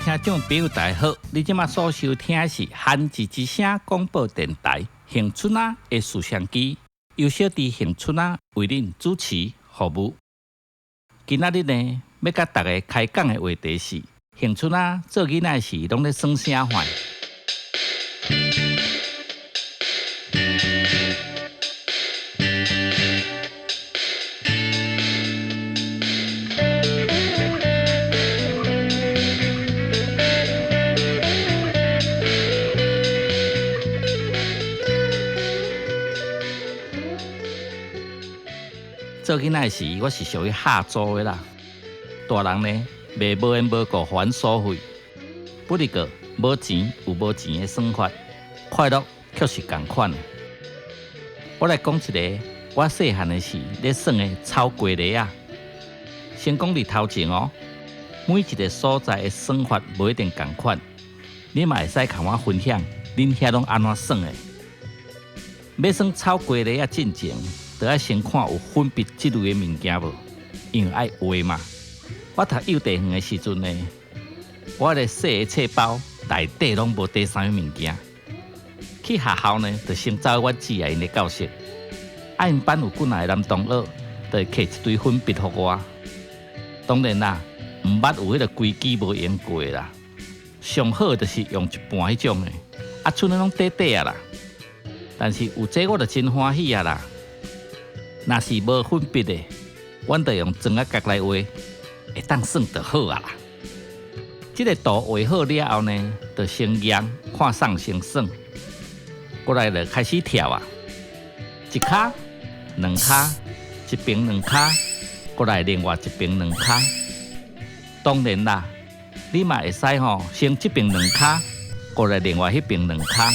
听众朋友大家好，你即马所收听的是韩之之声广播电台恒春仔的摄像机，由小弟恒春仔为恁主持服务。今仔日呢，要甲大家开讲的话题是：恒春仔做囡仔时拢咧耍啥坏？做囡仔时，我是属于下租的啦。大人呢，袂无缘无故还所费，不哩个无钱有无钱的算法，快乐却是同款的。我来讲一个我细汉的时咧耍的炒鸡螺啊。先讲伫头前哦，每一个所在的算法无一定同款，你嘛会使甲我分享，恁遐拢安怎算的？要算炒鸡螺啊，进前。就要先看有分别即类的物件无，因为爱画嘛。我读幼稚园的时阵呢，我的细的册包内底拢无第啥物物件。去学校呢，就先找我姊啊因的教室。因班有几个男同学，就会摕一堆粉笔互我。当然啦，毋捌有迄个规矩无用过啦。上好就是用一半迄种的，剩的拢短短啊啦。但是有这我就真欢喜啊啦。若是无粉笔的，阮就用装仔角来画，会当算就好啊啦。这个图画好了后呢，就先扬看送先算，过来就开始跳啊，一骹、两骹，一边两骹，过来另外一边两骹。当然啦，你嘛会使先这边两骹，过来另外迄边两骹，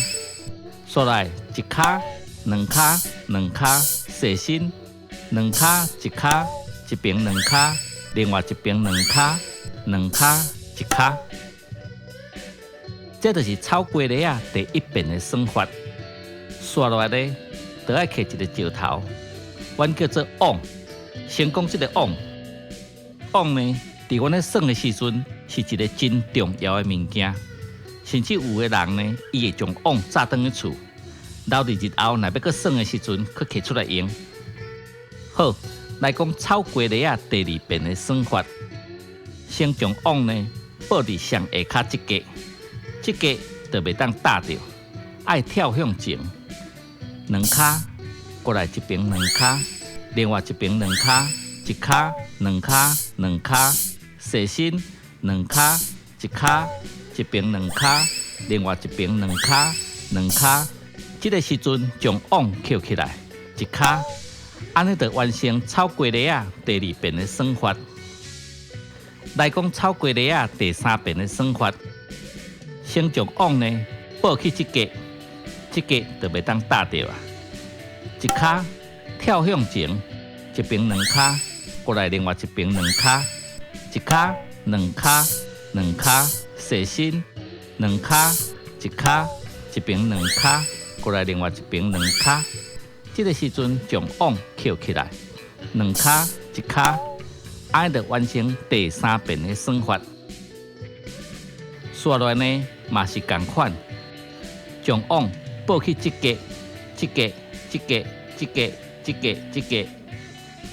所来一骹、两骹、两骹，细心。两骹一骹，一边两骹，另外一边两骹，两骹一骹。这就是炒鸡螺啊第一遍的算法。刷落来呢，就要摕一个石头，阮叫做网。先讲这个网，网呢，伫阮咧算的时阵，是一个真重要的物件。甚至有的人呢，伊会将网炸转去厝，留伫日后若要搁算的时阵，去摕出来用。好，来讲炒鸡螺啊第二遍的算法。先将网呢抱伫上下骹即格，即格就袂当搭着，爱跳向前，两骹过来一边两骹，另外一边两骹，一骹两骹两骹，细心两骹一骹，一边两骹，另外一边两骹两骹。这个时阵将网扣起来，一骹。安尼就完成炒鸡螺啊第二遍的算法。来讲炒鸡螺啊第三遍的算法，先将网呢抱去即格，即格就袂当搭着啊。一骹跳向前，一边两骹，过来另外一边两骹，一骹两骹两骹，细心两骹一骹，一边两骹，过来另外一边两骹。这个时阵将网扣起来，两骹一骹，安尼就完成第三遍的算法。刷落来呢，嘛是同款，将网抱去即格、即格、即格、即格、即格、即格，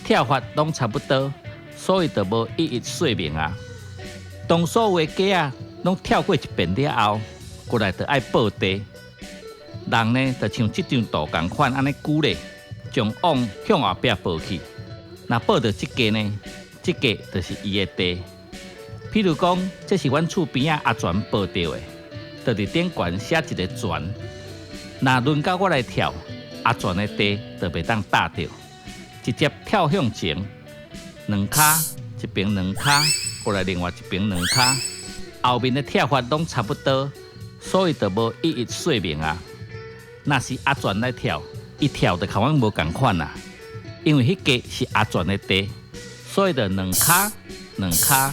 跳法拢差不多，所以就无一一说明啊。当所有的鸡啊拢跳过一遍了后，过来就爱抱地。人呢，就像这张图同款，安尼举咧，将网向后壁抱去。若抱到这个呢，这个就是伊的地。譬如讲，这是阮厝边仔阿全抱到的，就伫顶悬写一个全。若轮到我来跳，阿全的地就袂当搭着，直接跳向前，两骹一边两骹，过来另外一边两骹，后面的跳法拢差不多，所以就无一一说明啊。若是阿全来跳，伊跳就甲阮无共款啦。因为迄个是阿全的地，所以就两骹两骹，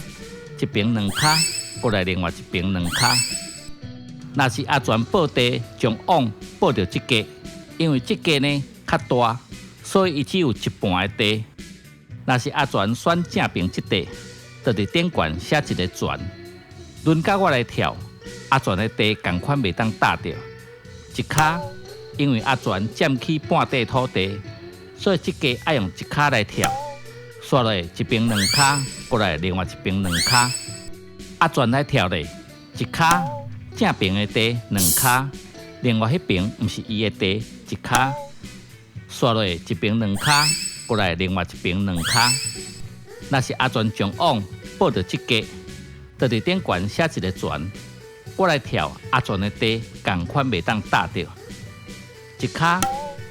一边两骹，过来另外一边两骹。若是阿全抱地，将网抱着即个，因为即个呢较大，所以伊只有一半的地。若是阿全选正边即地，就伫顶悬写一个全。轮到我来跳，阿全的地同款袂当搭着，一骹因为阿全占起半块土地，所以即家爱用一骹来跳，刷落一边两骹，过来另外一边两骹。阿全来跳咧，一骹正边的地两骹，另外迄边毋是伊的地一骹，刷落一边两骹，过来另外一边两骹。若是阿全将网报着即家。就伫顶悬写一个船，我来跳阿全的地，同款袂当搭着，一骹、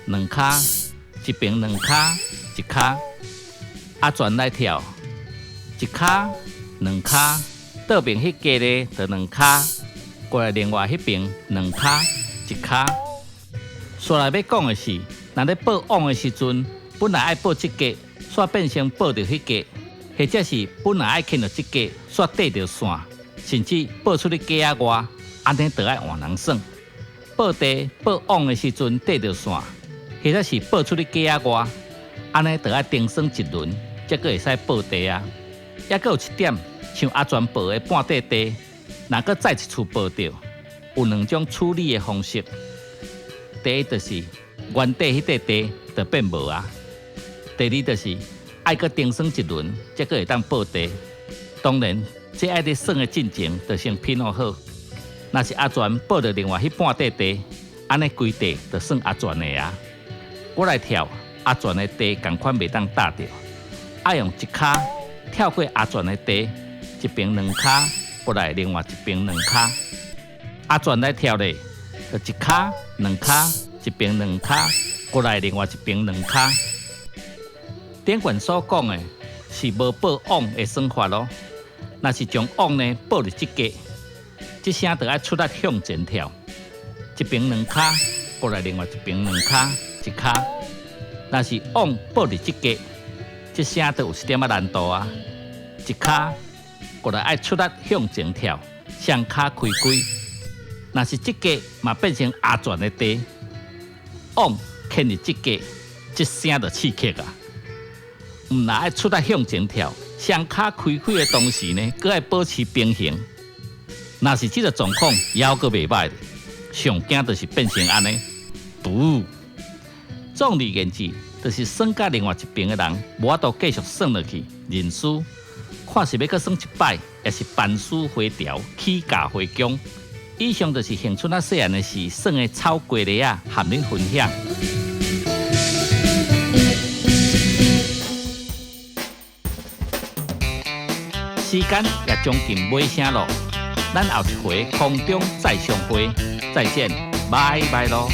两骹，一边两骹，一骹。阿全来跳，一骹、两骹，倒边迄家咧就两骹，过来另外迄边两骹，一骹。煞来要讲的是，若咧报网的时阵，本来爱报即家，煞变成报着迄家。或者是本来爱牵到即家，煞缀着线，甚至报出去家仔外，安尼就爱换人算。报地报网的时阵缀着线，或者是报出去家仔外，安尼就爱定算一轮，才阁会使报地啊。还阁有一点，像阿全报的半块地，若阁再一处报着，有两种处理的方式。第一就是原地迄块地就变无啊。第二就是爱阁定算一轮，才阁会当报地。当然，这爱伫算的进前，就先拼好。若是阿全报着另外迄半块地，安尼规地就算阿全的啊。我来跳阿全的地，同款袂当搭着，爱用一骹跳过阿全的地，一边两骹，过来另外一边两骹。阿全来跳咧，就一骹两骹，一边两骹，过来另外一边两骹。顶悬所讲的是无报网的算法咯。若是将网呢报入即家，即声就爱出力向前跳，一边两骹，过来另外一边两骹，一骹。若是网报入即家，即声就有一点仔难度啊。一骹过来爱出力向前跳，双骹开开。若是即家嘛变成阿全的地，网牵入即家，即声就刺激啊！毋若爱出力向前跳，双骹开开的同时呢，阁爱保持平衡。若是这个状况，也阁袂歹。上惊就是变成安尼，不。总而言之，就是算甲另外一边的人无法度继续算落去，认输，看是要阁算一摆，还是班师回朝，起价回宫。以上就是恒春仔细汉的事，算的草瓜梨啊，和恁分享。时间也将近尾声咯，咱后一回空中再相会，再见，拜拜咯。